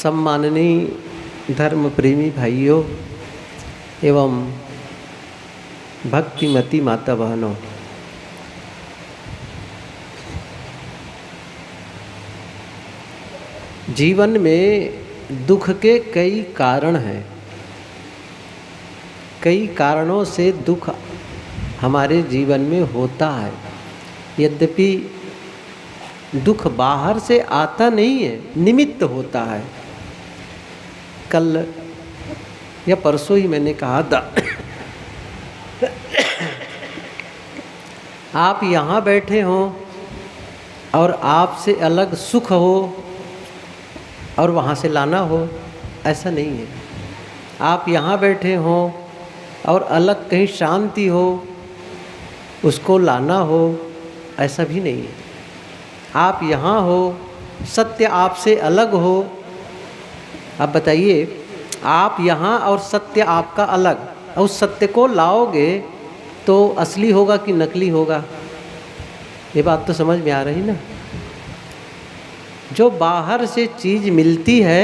सम्माननीय धर्म प्रेमी भाइयों एवं भक्तिमती माता बहनों, जीवन में दुख के कई कारण हैं। कई कारणों से दुख हमारे जीवन में होता है। यद्यपि दुख बाहर से आता नहीं है, निमित्त होता है। कल या परसों ही मैंने कहा था आप यहाँ बैठे हो और आपसे अलग सुख हो और वहाँ से लाना हो, ऐसा नहीं है। आप यहाँ बैठे हो और अलग कहीं शांति हो, उसको लाना हो, ऐसा भी नहीं है। आप यहाँ हो, सत्य आपसे अलग हो। अब बताइए, आप यहाँ और सत्य आपका अलग, और उस सत्य को लाओगे तो असली होगा कि नकली होगा? ये बात तो समझ में आ रही ना। जो बाहर से चीज़ मिलती है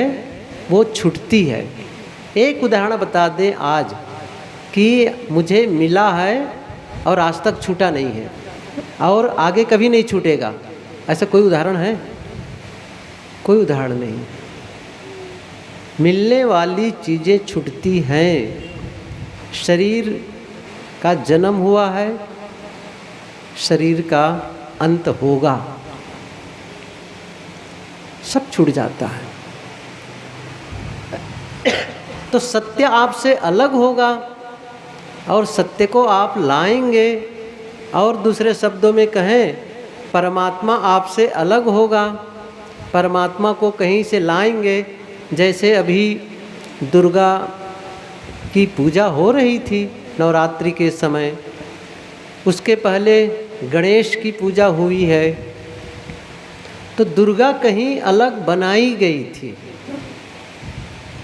वो छूटती है। एक उदाहरण बता दें आज कि मुझे मिला है और आज तक छूटा नहीं है और आगे कभी नहीं छूटेगा, ऐसा कोई उदाहरण है? कोई उदाहरण नहीं। मिलने वाली चीज़ें छूटती हैं। शरीर का जन्म हुआ है, शरीर का अंत होगा, सब छूट जाता है। तो सत्य आपसे अलग होगा और सत्य को आप लाएंगे, और दूसरे शब्दों में कहें परमात्मा आपसे अलग होगा। परमात्मा को कहीं से लाएंगे। जैसे अभी दुर्गा की पूजा हो रही थी नवरात्रि के समय, उसके पहले गणेश की पूजा हुई है, तो दुर्गा कहीं अलग बनाई गई थी।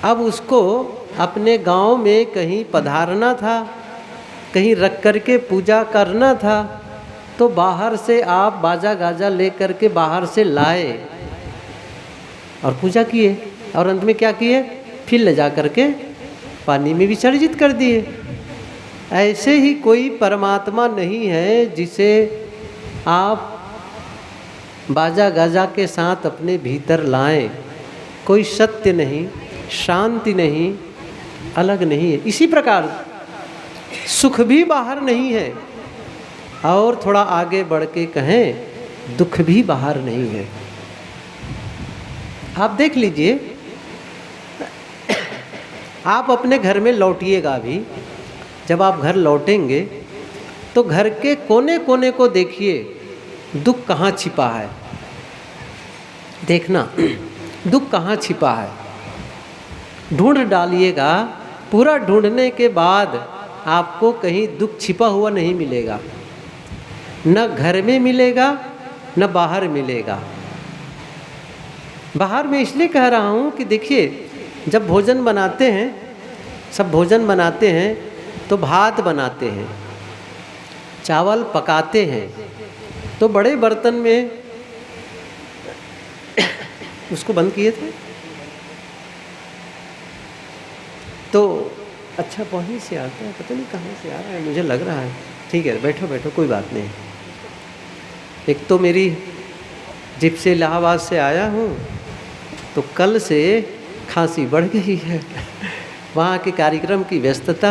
अब उसको अपने गांव में कहीं पधारना था, कहीं रख करके पूजा करना था, तो बाहर से आप बाजा गाजा ले करके बाहर से लाए और पूजा किए, और अंत में क्या किए? फिर ले जा करके पानी में विसर्जित कर दिए। ऐसे ही कोई परमात्मा नहीं है जिसे आप बाजा गाजा के साथ अपने भीतर लाएं। कोई सत्य नहीं, शांति नहीं, अलग नहीं है। इसी प्रकार सुख भी बाहर नहीं है, और थोड़ा आगे बढ़ के कहें दुख भी बाहर नहीं है। आप देख लीजिए, आप अपने घर में लौटिएगा। अभी जब आप घर लौटेंगे तो घर के कोने कोने को देखिए, दुख कहाँ छिपा है। देखना दुख कहाँ छिपा है। ढूंढ डालिएगा। पूरा ढूंढने के बाद आपको कहीं दुख छिपा हुआ नहीं मिलेगा। न घर में मिलेगा, न बाहर मिलेगा। बाहर में इसलिए कह रहा हूँ कि देखिए, जब भोजन बनाते हैं, सब भोजन बनाते हैं तो भात बनाते हैं, चावल पकाते हैं, तो बड़े बर्तन में उसको बंद किए थे। तो अच्छा वहीं से आता है, पता नहीं कहाँ से आ रहा है, मुझे लग रहा है। ठीक है, बैठो बैठो, कोई बात नहीं। एक तो मेरी जिप से इलाहाबाद से आया हूँ, तो कल से खांसी बढ़ गई है। वहाँ के कार्यक्रम की व्यस्तता,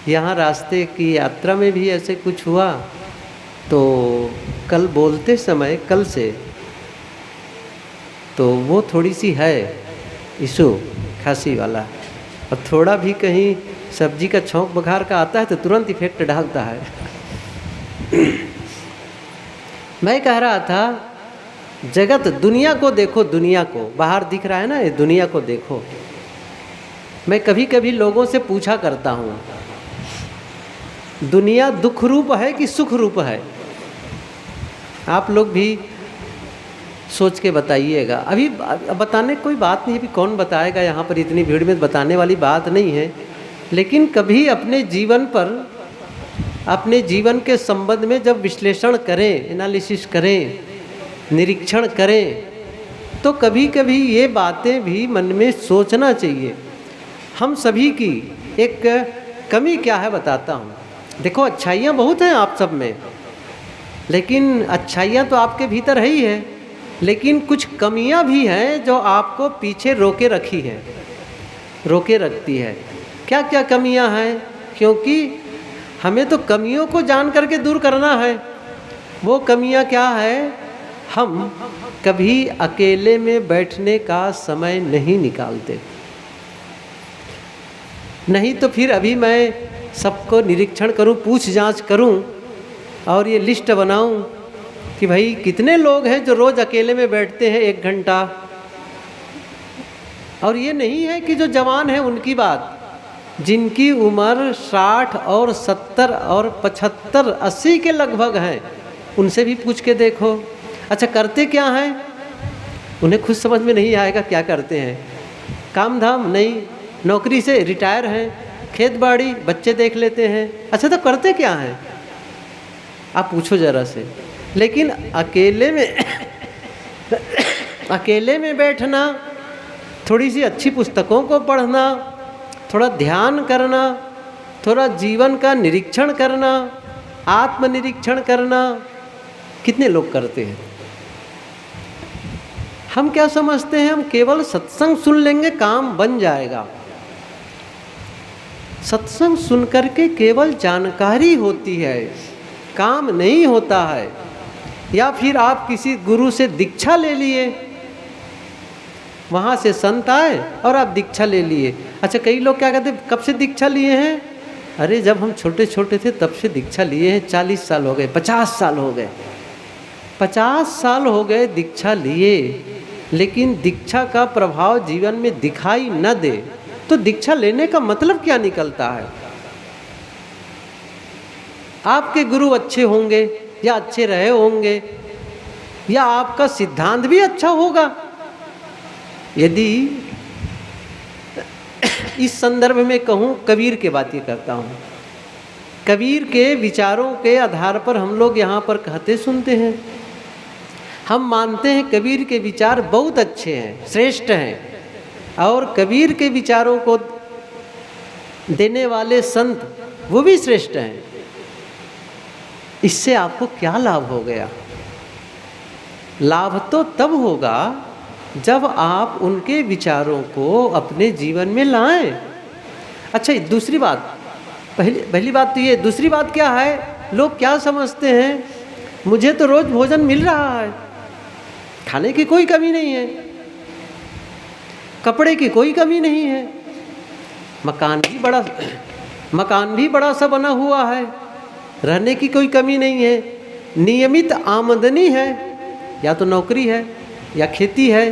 यहाँ रास्ते की यात्रा में भी ऐसे कुछ हुआ, तो कल बोलते समय कल से तो वो थोड़ी सी है इशू, खांसी वाला। और थोड़ा भी कहीं सब्जी का छौंक बघार का आता है तो तुरंत इफेक्ट डालता है। मैं कह रहा था, जगत, दुनिया को देखो, दुनिया को, बाहर दिख रहा है ना, ये दुनिया को देखो। मैं कभी कभी लोगों से पूछा करता हूँ, दुनिया दुख रूप है कि सुख रूप है? आप लोग भी सोच के बताइएगा। अभी बताने कोई बात नहीं है, अभी कौन बताएगा, यहाँ पर इतनी भीड़ में बताने वाली बात नहीं है। लेकिन कभी अपने जीवन पर, अपने जीवन के संबंध में जब विश्लेषण करें, एनालिसिस करें, निरीक्षण करें, तो कभी कभी ये बातें भी मन में सोचना चाहिए। हम सभी की एक कमी क्या है बताता हूँ। देखो, अच्छाइयाँ बहुत हैं आप सब में, लेकिन अच्छाइयाँ तो आपके भीतर है ही है, लेकिन कुछ कमियाँ भी हैं जो आपको पीछे रोके रखी है, रोके रखती है। क्या क्या कमियाँ हैं? क्योंकि हमें तो कमियों को जान करके दूर करना है। वो कमियाँ क्या है? हम कभी अकेले में बैठने का समय नहीं निकालते। नहीं तो फिर अभी मैं सबको निरीक्षण करूं, पूछ जांच करूं और ये लिस्ट बनाऊं कि भाई कितने लोग हैं जो रोज़ अकेले में बैठते हैं 1 घंटा। और ये नहीं है कि जो जवान हैं उनकी बात, जिनकी उम्र 60 और 70 और 75 80 के लगभग हैं, उनसे भी पूछ के देखो। अच्छा, करते क्या हैं? उन्हें खुद समझ में नहीं आएगा क्या करते हैं। काम धाम नहीं, नौकरी से रिटायर हैं, खेत बाड़ी बच्चे देख लेते हैं। अच्छा, तो करते क्या हैं? आप पूछो ज़रा से। लेकिन अकेले में अकेले में बैठना, थोड़ी सी अच्छी पुस्तकों को पढ़ना, थोड़ा ध्यान करना, थोड़ा जीवन का निरीक्षण करना, आत्मनिरीक्षण करना, कितने लोग करते हैं? हम क्या समझते हैं? हम केवल सत्संग सुन लेंगे काम बन जाएगा। सत्संग सुन करके केवल जानकारी होती है, काम नहीं होता है। या फिर आप किसी गुरु से दीक्षा ले लिए, वहाँ से संत आए और आप दीक्षा ले लिए। अच्छा, कई लोग क्या कहते हैं, कब से दीक्षा लिए हैं? अरे जब हम छोटे छोटे थे तब से दीक्षा लिए हैं, 40 साल हो गए, 50 साल हो गए। 50 साल हो गए दीक्षा लिए, लेकिन दीक्षा का प्रभाव जीवन में दिखाई न दे तो दीक्षा लेने का मतलब क्या निकलता है? आपके गुरु अच्छे होंगे या अच्छे रहे होंगे या आपका सिद्धांत भी अच्छा होगा। यदि इस संदर्भ में कहूँ, कबीर के बातें करता हूँ। कबीर के विचारों के आधार पर हम लोग यहाँ पर कहते सुनते हैं। हम मानते हैं कबीर के विचार बहुत अच्छे हैं, श्रेष्ठ हैं, और कबीर के विचारों को देने वाले संत वो भी श्रेष्ठ हैं। इससे आपको क्या लाभ हो गया? लाभ तो तब होगा जब आप उनके विचारों को अपने जीवन में लाएं। अच्छा, दूसरी बात, पहली बात तो ये, दूसरी बात क्या है? लोग क्या समझते हैं, मुझे तो रोज भोजन मिल रहा है, खाने की कोई कमी नहीं है, कपड़े की कोई कमी नहीं है, मकान भी बड़ा सा बना हुआ है, रहने की कोई कमी नहीं है, नियमित आमदनी है, या तो नौकरी है या खेती है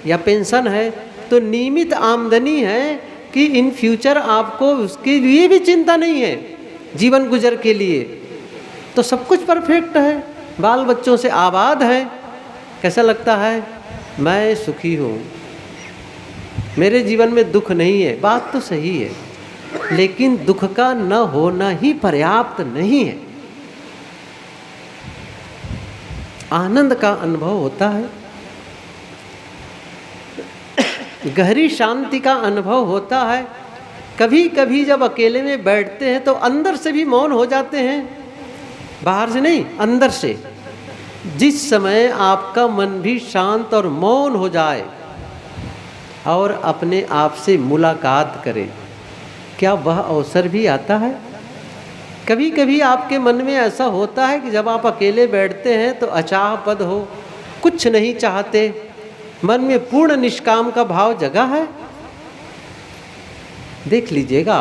या पेंशन है, तो नियमित आमदनी है कि इन फ्यूचर आपको उसके लिए भी चिंता नहीं है जीवन गुजर के लिए, तो सब कुछ परफेक्ट है, बाल बच्चों से आबाद है। कैसा लगता है? मैं सुखी हूँ, मेरे जीवन में दुख नहीं है। बात तो सही है, लेकिन दुख का न होना ही पर्याप्त नहीं है। आनंद का अनुभव होता है, गहरी शांति का अनुभव होता है। कभी कभी जब अकेले में बैठते हैं तो अंदर से भी मौन हो जाते हैं, बाहर से नहीं, अंदर से। जिस समय आपका मन भी शांत और मौन हो जाए और अपने आप से मुलाकात करे, क्या वह अवसर भी आता है? कभी कभी आपके मन में ऐसा होता है कि जब आप अकेले बैठते हैं तो अचाह पद हो, कुछ नहीं चाहते, मन में पूर्ण निष्काम का भाव जगा है। देख लीजिएगा,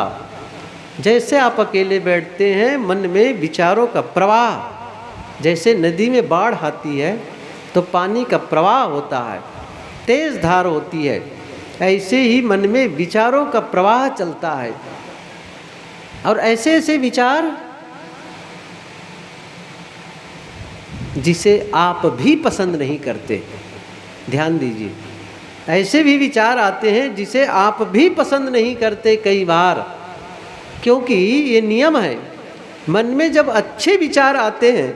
जैसे आप अकेले बैठते हैं, मन में विचारों का प्रवाह, जैसे नदी में बाढ़ आती है तो पानी का प्रवाह होता है, तेज धार होती है, ऐसे ही मन में विचारों का प्रवाह चलता है। और ऐसे ऐसे विचार जिसे आप भी पसंद नहीं करते, ध्यान दीजिए, ऐसे भी विचार आते हैं जिसे आप भी पसंद नहीं करते कई बार, क्योंकि ये नियम है, मन में जब अच्छे विचार आते हैं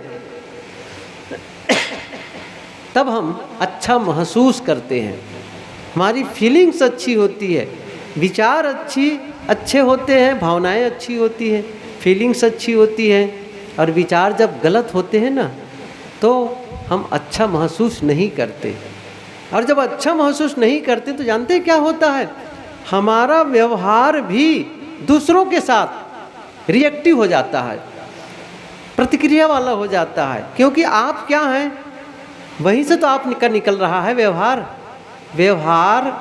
तब हम अच्छा महसूस करते हैं, हमारी फीलिंग्स अच्छी होती है, विचार अच्छे होते हैं, भावनाएं अच्छी होती हैं, फीलिंग्स अच्छी होती हैं। और विचार जब गलत होते हैं ना तो हम अच्छा महसूस नहीं करते। और जब अच्छा महसूस नहीं करते तो जानते हैं क्या होता है, हमारा व्यवहार भी दूसरों के साथ रिएक्टिव हो जाता है, प्रतिक्रिया वाला हो जाता है। क्योंकि आप क्या हैं, वहीं से तो आप निकल रहा है व्यवहार। व्यवहार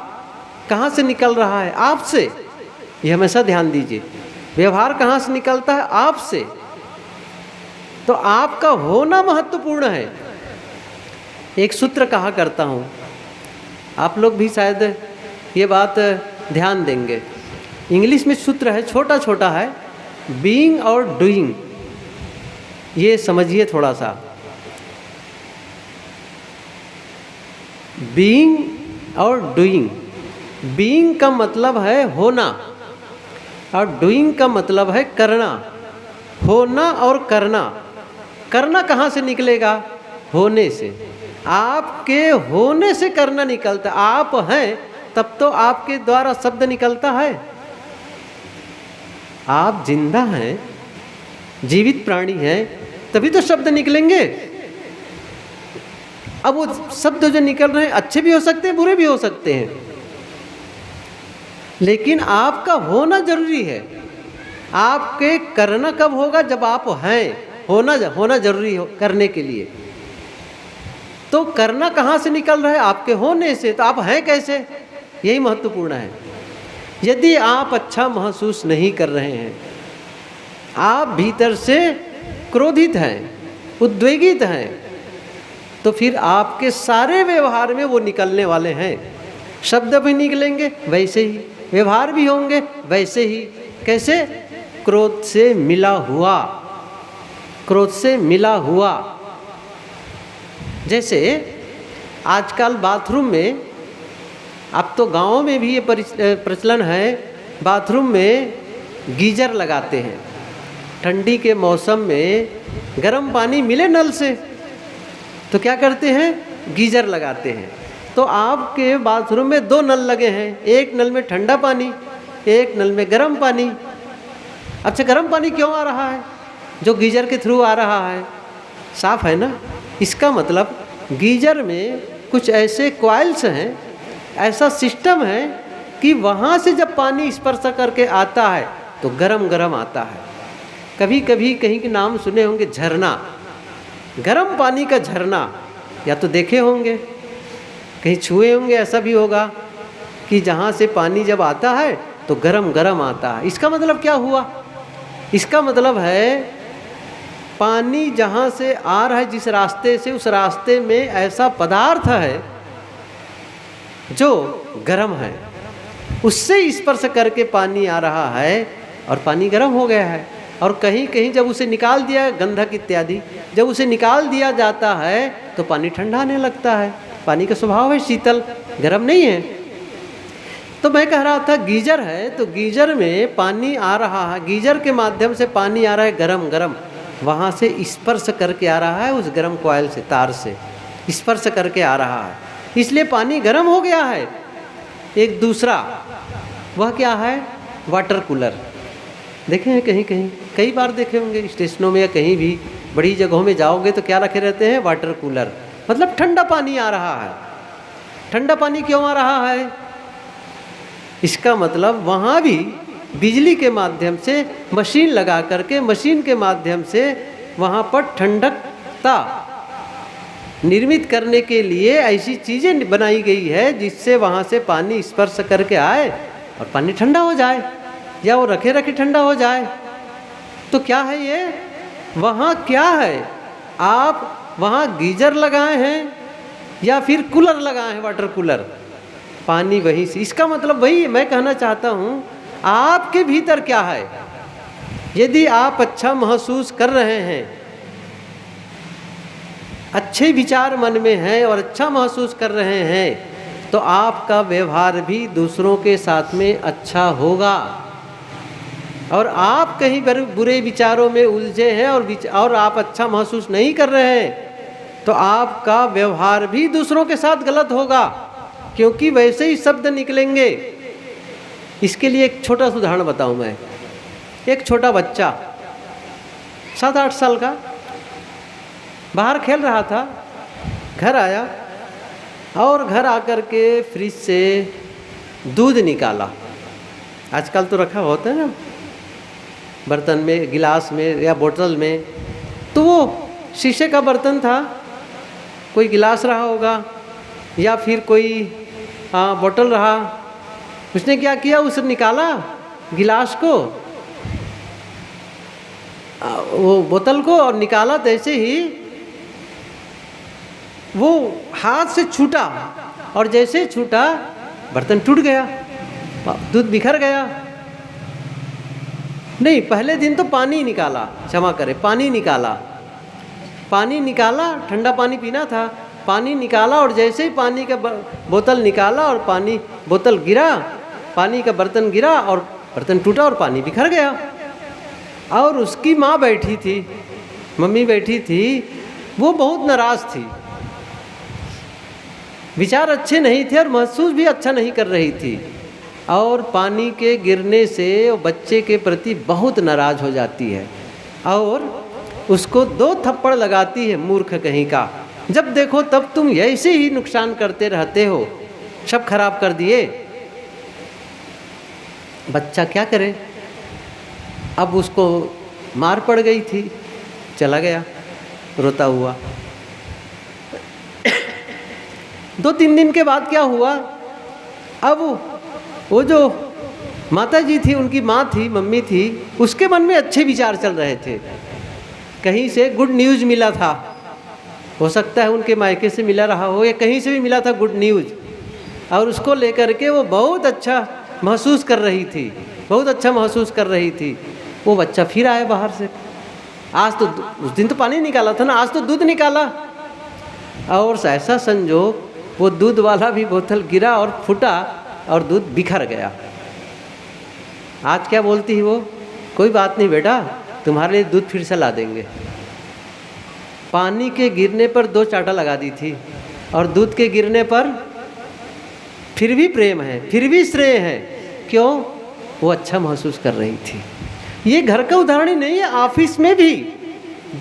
कहाँ से निकल रहा है? आपसे। ये हमेशा ध्यान दीजिए, व्यवहार कहाँ से निकलता है? आपसे। तो आपका होना महत्वपूर्ण है। एक सूत्र कहा करता हूँ, आप लोग भी शायद ये बात ध्यान देंगे। इंग्लिश में सूत्र है, छोटा छोटा है, बीइंग और डूइंग। ये समझिए थोड़ा सा। बीइंग और डूइंग। बीइंग का मतलब है होना और डूइंग का मतलब है करना। होना और करना। करना कहाँ से निकलेगा? होने से। आपके होने से करना निकलता। आप हैं तब तो आपके द्वारा शब्द निकलता है। आप जिंदा हैं, जीवित प्राणी हैं, तभी तो शब्द निकलेंगे। अब वो शब्द जो निकल रहे हैं अच्छे भी हो सकते हैं, बुरे भी हो सकते हैं, लेकिन आपका होना जरूरी है। आपके करना कब होगा? जब आप हैं। होना जरूरी हो करने के लिए। तो करना कहाँ से निकल रहा है? आपके होने से। तो आप हैं कैसे? यही महत्वपूर्ण है। यदि आप अच्छा महसूस नहीं कर रहे हैं, आप भीतर से क्रोधित हैं, उद्वेगित हैं, तो फिर आपके सारे व्यवहार में वो निकलने वाले हैं। शब्द भी निकलेंगे वैसे ही, व्यवहार भी होंगे वैसे ही। कैसे? क्रोध से मिला हुआ। क्रोध से मिला हुआ। जैसे आजकल बाथरूम में, अब तो गाँव में भी ये प्रचलन है, बाथरूम में गीजर लगाते हैं। ठंडी के मौसम में गर्म पानी मिले नल से तो क्या करते हैं? गीजर लगाते हैं। तो आपके बाथरूम में 2 नल लगे हैं, एक नल में ठंडा पानी, एक नल में गर्म पानी। अच्छा, गर्म पानी क्यों आ रहा है? जो गीजर के थ्रू आ रहा है, साफ है ना। इसका मतलब गीजर में कुछ ऐसे कॉइल्स हैं, ऐसा सिस्टम है कि वहाँ से जब पानी स्पर्श करके आता है तो गरम गरम आता है। कभी कभी कहीं के नाम सुने होंगे, झरना, गरम पानी का झरना, या तो देखे होंगे, कहीं छुए होंगे। ऐसा भी होगा कि जहाँ से पानी जब आता है तो गरम गरम आता है। इसका मतलब क्या हुआ? इसका मतलब है पानी जहाँ से आ रहा है, जिस रास्ते से, उस रास्ते में ऐसा पदार्थ है जो गर्म है, उससे स्पर्श करके पानी आ रहा है और पानी गर्म हो गया है। और कहीं कहीं जब उसे निकाल दिया, गंधक इत्यादि जब उसे निकाल दिया जाता है तो पानी ठंडा आने लगता है। पानी का स्वभाव है शीतल, गर्म नहीं है। तो मैं कह रहा था गीजर है, तो गीजर में पानी आ रहा है, गीजर के माध्यम से पानी आ रहा है गरम गरम, वहाँ से स्पर्श करके आ रहा है, उस गरम कॉइल से, तार से स्पर्श करके आ रहा है, इसलिए पानी गर्म हो गया है। एक दूसरा वह क्या है? Water cooler. देखे हैं कहीं कहीं, कई बार देखे होंगे स्टेशनों में या कहीं भी बड़ी जगहों में जाओगे तो क्या रखे रहते हैं? Water cooler. मतलब ठंडा पानी आ रहा है। ठंडा पानी क्यों आ रहा है? इसका मतलब वहाँ भी बिजली के माध्यम से मशीन लगा करके, मशीन के माध्यम से वहाँ पर ठंडकता निर्मित करने के लिए ऐसी चीज़ें बनाई गई है जिससे वहाँ से पानी स्पर्श करके आए और पानी ठंडा हो जाए, या वो रखे रखे ठंडा हो जाए। तो क्या है ये? वहाँ क्या है? आप वहाँ गीजर लगाए हैं या फिर कूलर लगाए हैं, वाटर कूलर, पानी वहीं से। इसका मतलब वही मैं कहना चाहता हूँ, आपके भीतर क्या है? यदि आप अच्छा महसूस कर रहे हैं, अच्छे विचार मन में हैं और अच्छा महसूस कर रहे हैं, तो आपका व्यवहार भी दूसरों के साथ में अच्छा होगा। और आप कहीं बुरे विचारों में उलझे हैं और आप अच्छा महसूस नहीं कर रहे हैं, तो आपका व्यवहार भी दूसरों के साथ गलत होगा, क्योंकि वैसे ही शब्द निकलेंगे। इसके लिए एक छोटा सा उदाहरण बताऊं मैं। एक छोटा बच्चा 7-8 साल का बाहर खेल रहा था, घर आया और घर आकर के फ्रिज से दूध निकाला। आजकल तो रखा होता है ना बर्तन में, गिलास में या बोतल में, तो वो शीशे का बर्तन था, कोई गिलास रहा होगा या फिर कोई बोतल रहा। उसने क्या किया, उसे निकाला गिलास को, वो बोतल को, और निकाला तो ऐसे ही वो हाथ से छूटा, और जैसे छूटा बर्तन टूट गया, दूध बिखर गया। नहीं, पहले दिन तो पानी निकाला, क्षमा करें, पानी निकाला, ठंडा पानी पीना था, पानी निकाला, और जैसे ही पानी का बोतल निकाला और बोतल गिरा, पानी का बर्तन गिरा और बर्तन टूटा और पानी बिखर गया। और उसकी माँ बैठी थी, मम्मी बैठी थी, वो बहुत नाराज़ थी, विचार अच्छे नहीं थे और महसूस भी अच्छा नहीं कर रही थी, और पानी के गिरने से वो बच्चे के प्रति बहुत नाराज़ हो जाती है और उसको 2 थप्पड़ लगाती है, मूर्ख कहीं का, जब देखो तब तुम ऐसे ही नुकसान करते रहते हो, सब खराब कर दिए। बच्चा क्या करे, अब उसको मार पड़ गई थी, चला गया रोता हुआ। 2-3 दिन के बाद क्या हुआ, अब वो जो माता जी थी, उनकी माँ थी, मम्मी थी, उसके मन में अच्छे विचार चल रहे थे, कहीं से गुड न्यूज़ मिला था, हो सकता है उनके मायके से मिला रहा हो या कहीं से भी मिला था गुड न्यूज़, और उसको लेकर के वो बहुत अच्छा महसूस कर रही थी, बहुत अच्छा महसूस कर रही थी। वो बच्चा फिर आया बाहर से, आज तो उस दिन तो पानी निकाला था ना, आज तो दूध निकाला, और ऐसा संजोग वो दूध वाला भी बोतल गिरा और फूटा और दूध बिखर गया। आज क्या बोलती है वो, कोई बात नहीं बेटा, तुम्हारे लिए दूध फिर से ला देंगे। पानी के गिरने पर 2 चाटा लगा दी थी, और दूध के गिरने पर फिर भी प्रेम है, फिर भी श्रेय है, क्यों, वो अच्छा महसूस कर रही थी। ये घर का उदाहरण ही नहीं है, ऑफिस में भी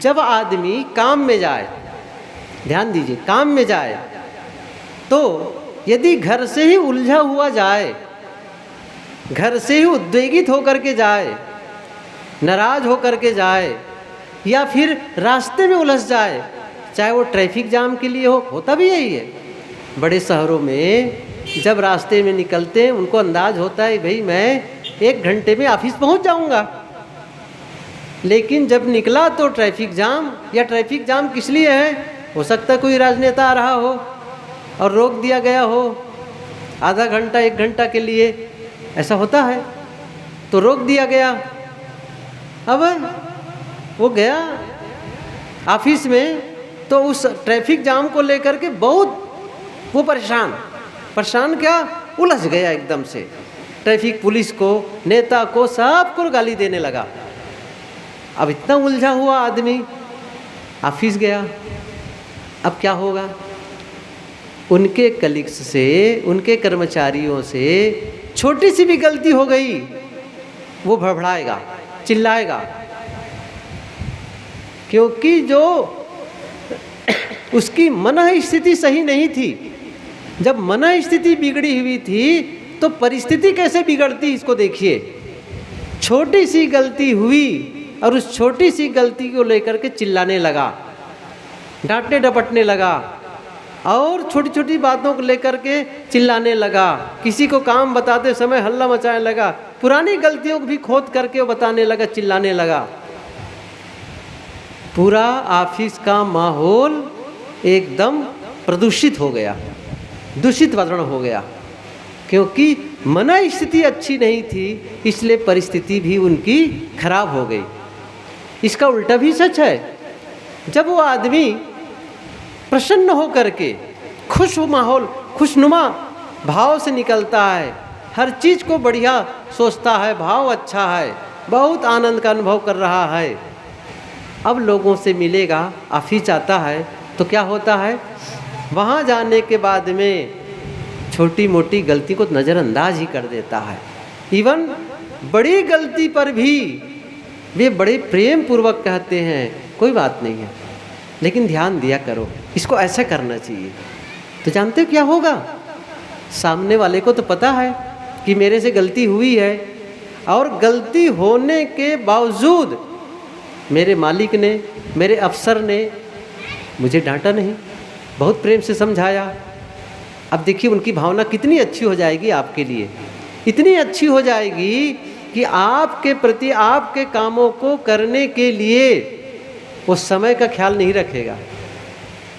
जब आदमी काम में जाए, ध्यान दीजिए, काम में जाए, तो यदि घर से ही उलझा हुआ जाए, घर से ही उद्वेगित होकर के जाए, नाराज होकर के जाए, या फिर रास्ते में उलझ जाए, चाहे वो ट्रैफिक जाम के लिए हो, होता भी यही है। बड़े शहरों में जब रास्ते में निकलते हैं, उनको अंदाज होता है भाई मैं 1 घंटे में ऑफिस पहुंच जाऊंगा, लेकिन जब निकला तो ट्रैफिक जाम, या ट्रैफिक जाम किस लिए है, हो सकता है कोई राजनेता आ रहा हो और रोक दिया गया हो आधा घंटा 1 घंटा के लिए, ऐसा होता है, तो रोक दिया गया। अब वो गया ऑफिस में, तो उस ट्रैफिक जाम को लेकर के बहुत वो परेशान क्या, उलझ गया एकदम से, ट्रैफिक पुलिस को, नेता को, सबको गाली देने लगा। अब इतना उलझा हुआ आदमी ऑफिस गया, अब क्या होगा, उनके कलीग्स से, उनके कर्मचारियों से छोटी सी भी गलती हो गई, वो भड़बड़ाएगा, चिल्लाएगा, क्योंकि जो उसकी मन स्थिति सही नहीं थी। जब मन स्थिति बिगड़ी हुई थी तो परिस्थिति कैसे बिगड़ती, इसको देखिए। छोटी सी गलती हुई और उस छोटी सी गलती को लेकर के चिल्लाने लगा, डांटने डपटने लगा, और छोटी छोटी बातों को लेकर के चिल्लाने लगा, किसी को काम बताते समय हल्ला मचाने लगा, पुरानी गलतियों को भी खोद करके वो बताने लगा, चिल्लाने लगा। पूरा ऑफिस का माहौल एकदम प्रदूषित हो गया, दूषित वातावरण हो गया, क्योंकि मन स्थिति अच्छी नहीं थी, इसलिए परिस्थिति भी उनकी खराब हो गई। इसका उल्टा भी सच है, जब वो आदमी प्रसन्न हो करके खुश माहौल, खुशनुमा भाव से निकलता है, हर चीज़ को बढ़िया सोचता है, भाव अच्छा है, बहुत आनंद का अनुभव कर रहा है, अब लोगों से मिलेगा, ऑफिस आता है तो क्या होता है, वहाँ जाने के बाद में छोटी मोटी गलती को नज़रअंदाज ही कर देता है। इवन बड़ी गलती पर भी वे बड़े प्रेम पूर्वक कहते हैं कोई बात नहीं है, लेकिन ध्यान दिया करो, इसको ऐसा करना चाहिए। तो जानते हो क्या होगा, सामने वाले को तो पता है कि मेरे से गलती हुई है, और गलती होने के बावजूद मेरे मालिक ने, मेरे अफसर ने मुझे डांटा नहीं, बहुत प्रेम से समझाया। अब देखिए उनकी भावना कितनी अच्छी हो जाएगी आपके लिए, इतनी अच्छी हो जाएगी कि आपके प्रति, आपके कामों को करने के लिए वो समय का ख्याल नहीं रखेगा,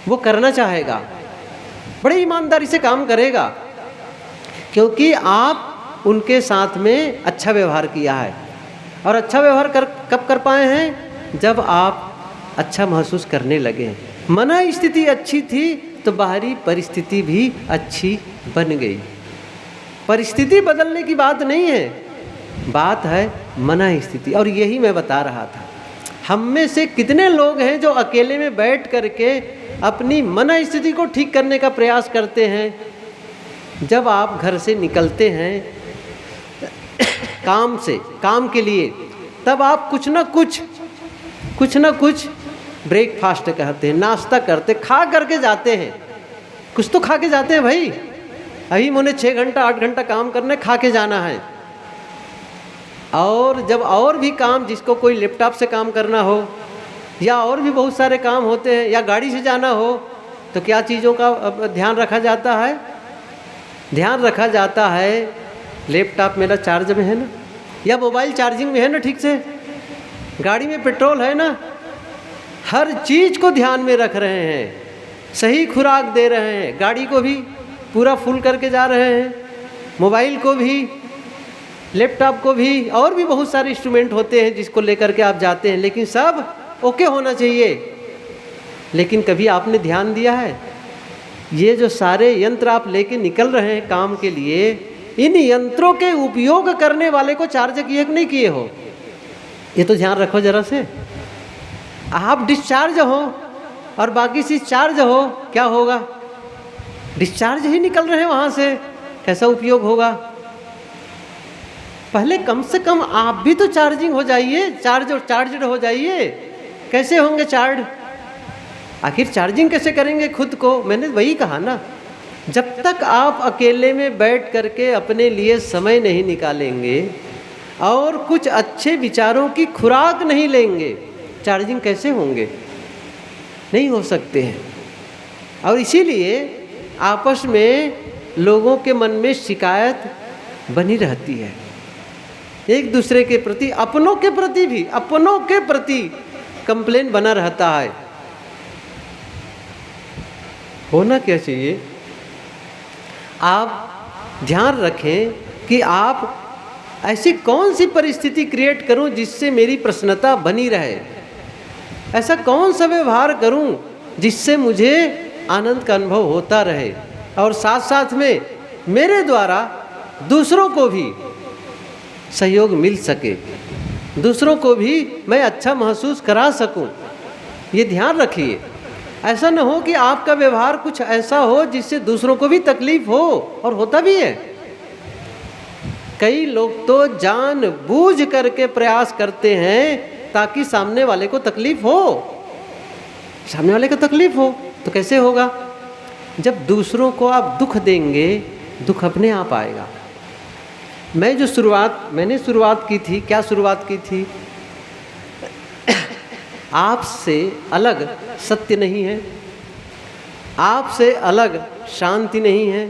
वो करना चाहेगा, बड़े ईमानदारी से काम करेगा, क्योंकि आप उनके साथ में अच्छा व्यवहार किया है। और अच्छा व्यवहार कब कर पाए हैं, जब आप अच्छा महसूस करने लगे। मन स्थिति अच्छी थी तो बाहरी परिस्थिति भी अच्छी बन गई। परिस्थिति बदलने की बात नहीं है, बात है मन स्थिति। और यही मैं बता रहा था, हम में से कितने लोग हैं जो अकेले में बैठ करके अपनी मन स्थिति को ठीक करने का प्रयास करते हैं। जब आप घर से निकलते हैं काम के लिए, तब आप कुछ ना कुछ ब्रेकफास्ट कहते हैं, नाश्ता करते, खा करके जाते हैं। कुछ तो खा के जाते हैं भाई, अभी मुझे 6 घंटा 8 घंटा काम करने, खा के जाना है। और जब और भी काम, जिसको कोई लैपटॉप से काम करना हो या और भी बहुत सारे काम होते हैं, या गाड़ी से जाना हो, तो क्या चीज़ों का ध्यान रखा जाता है? ध्यान रखा जाता है लैपटॉप मेरा चार्ज में है ना, या मोबाइल चार्जिंग में है ना, ठीक से गाड़ी में पेट्रोल है ना। हर चीज़ को ध्यान में रख रहे हैं, सही खुराक दे रहे हैं, गाड़ी को भी पूरा फुल करके जा रहे हैं, मोबाइल को भी, लैपटॉप को भी, और भी बहुत सारे इंस्ट्रूमेंट होते हैं जिसको लेकर के आप जाते हैं, लेकिन सब ओके होना चाहिए। लेकिन कभी आपने ध्यान दिया है, ये जो सारे यंत्र आप लेके निकल रहे हैं काम के लिए, इन यंत्रों के उपयोग करने वाले को चार्ज किए कि नहीं किए हो? ये तो ध्यान रखो जरा से। आप डिस्चार्ज हो और बाकी चीज चार्ज हो, क्या होगा? डिस्चार्ज ही निकल रहे हैं वहाँ से, कैसा उपयोग होगा? पहले कम से कम आप भी तो चार्जिंग हो जाइए, चार्जड हो जाइए। कैसे होंगे चार्ज? आखिर चार्जिंग कैसे करेंगे खुद को? मैंने वही कहा ना, जब तक आप अकेले में बैठ करके अपने लिए समय नहीं निकालेंगे और कुछ अच्छे विचारों की खुराक नहीं लेंगे, चार्जिंग कैसे होंगे? नहीं हो सकते हैं। और इसीलिए आपस में लोगों के मन में शिकायत बनी रहती है, एक दूसरे के प्रति, अपनों के प्रति कंप्लेन बना रहता है। होना क्या चाहिए? आप ध्यान रखें कि आप ऐसी कौन सी परिस्थिति क्रिएट करूं जिससे मेरी प्रसन्नता बनी रहे, ऐसा कौन सा व्यवहार करूं जिससे मुझे आनंद का अनुभव होता रहे, और साथ साथ में मेरे द्वारा दूसरों को भी सहयोग मिल सके, दूसरों को भी मैं अच्छा महसूस करा सकूं। ये ध्यान रखिए, ऐसा न हो कि आपका व्यवहार कुछ ऐसा हो जिससे दूसरों को भी तकलीफ हो, और होता भी है। कई लोग तो जानबूझ करके प्रयास करते हैं ताकि सामने वाले को तकलीफ हो, सामने वाले को तकलीफ हो। तो कैसे होगा? जब दूसरों को आप दुख देंगे, दुख अपने आप आएगा। मैंने शुरुआत की थी, क्या शुरुआत की थी? आपसे अलग सत्य नहीं है, आपसे अलग शांति नहीं है,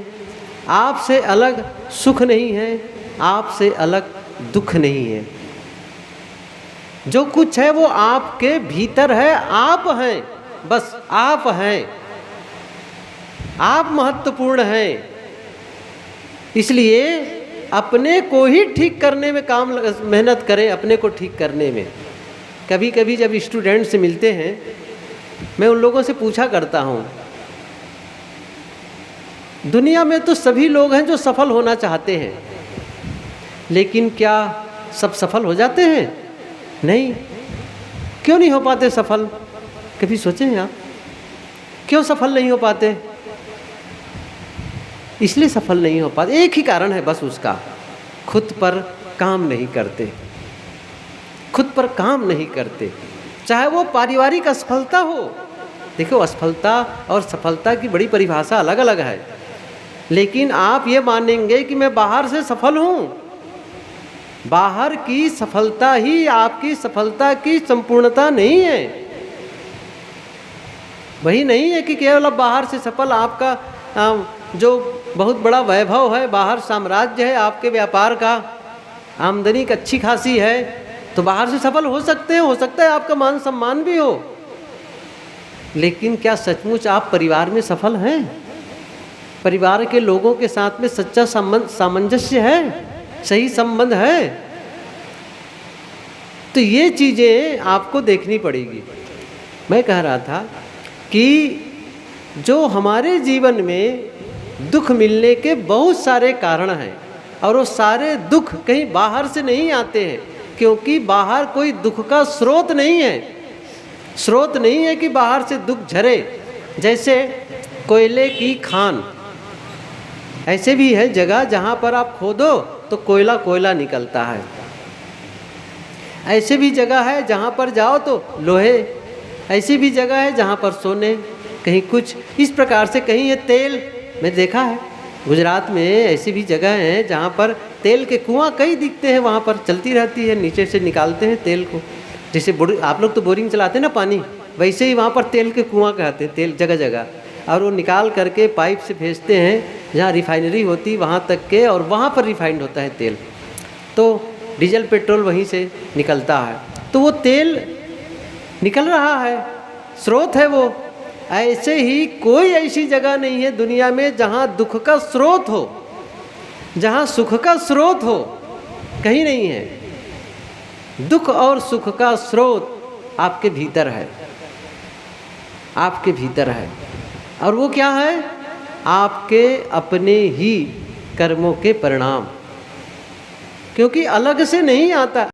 आपसे अलग सुख नहीं है, आपसे अलग दुख नहीं है। जो कुछ है वो आपके भीतर है, आप हैं, बस आप हैं, आप महत्वपूर्ण हैं। इसलिए अपने को ही ठीक करने में मेहनत करें, अपने को ठीक करने में। कभी कभी जब स्टूडेंट से मिलते हैं, मैं उन लोगों से पूछा करता हूँ, दुनिया में तो सभी लोग हैं जो सफल होना चाहते हैं, लेकिन क्या सब सफल हो जाते हैं? नहीं। क्यों नहीं हो पाते सफल? कभी सोचे हैं आप? क्यों सफल नहीं हो पाते? इसलिए सफल नहीं हो पाते, एक ही कारण है बस उसका, खुद पर काम नहीं करते, खुद पर काम नहीं करते। चाहे वो पारिवारिक असफलता हो, देखो असफलता और सफलता की बड़ी परिभाषा अलग अलग है, लेकिन आप ये मानेंगे कि मैं बाहर से सफल हूँ, बाहर की सफलता ही आपकी सफलता की संपूर्णता नहीं है। वही नहीं है कि केवल अब बाहर से सफल, आपका जो बहुत बड़ा वैभव है, बाहर साम्राज्य है आपके व्यापार का, आमदनी की अच्छी खासी है, तो बाहर से सफल हो सकते हैं, हो सकता है आपका मान सम्मान भी हो, लेकिन क्या सचमुच आप परिवार में सफल हैं? परिवार के लोगों के साथ में सच्चा सामंजस्य है, सही संबंध है? तो ये चीज़ें आपको देखनी पड़ेगी। मैं कह रहा था कि जो हमारे जीवन में दुख मिलने के बहुत सारे कारण हैं, और वो सारे दुख कहीं बाहर से नहीं आते हैं, क्योंकि बाहर कोई दुख का स्रोत नहीं है। स्रोत नहीं है कि बाहर से दुख झरे। जैसे कोयले की खान, ऐसे भी है जगह जहाँ पर आप खोदो तो कोयला कोयला निकलता है, ऐसे भी जगह है जहाँ पर जाओ तो लोहे, ऐसी भी जगह है जहाँ पर सोने, कहीं कुछ इस प्रकार से, कहीं ये तेल, मैं देखा है गुजरात में ऐसी भी जगह हैं जहाँ पर तेल के कुआं कई दिखते हैं, वहाँ पर चलती रहती है, नीचे से निकालते हैं तेल को, जैसे आप लोग तो बोरिंग चलाते हैं ना पानी, वैसे ही वहाँ पर तेल के कुआं कहते हैं, तेल जगह जगह, और वो निकाल करके पाइप से भेजते हैं जहाँ रिफाइनरी होती वहाँ तक के, और वहाँ पर रिफाइंड होता है तेल, तो डीजल पेट्रोल वहीं से निकलता है, तो वो तेल निकल रहा है, स्रोत है वो। ऐसे ही कोई ऐसी जगह नहीं है दुनिया में जहाँ दुख का स्रोत हो, जहाँ सुख का स्रोत हो, कहीं नहीं है। दुख और सुख का स्रोत आपके भीतर है, आपके भीतर है, और वो क्या है? आपके अपने ही कर्मों के परिणाम, क्योंकि अलग से नहीं आता।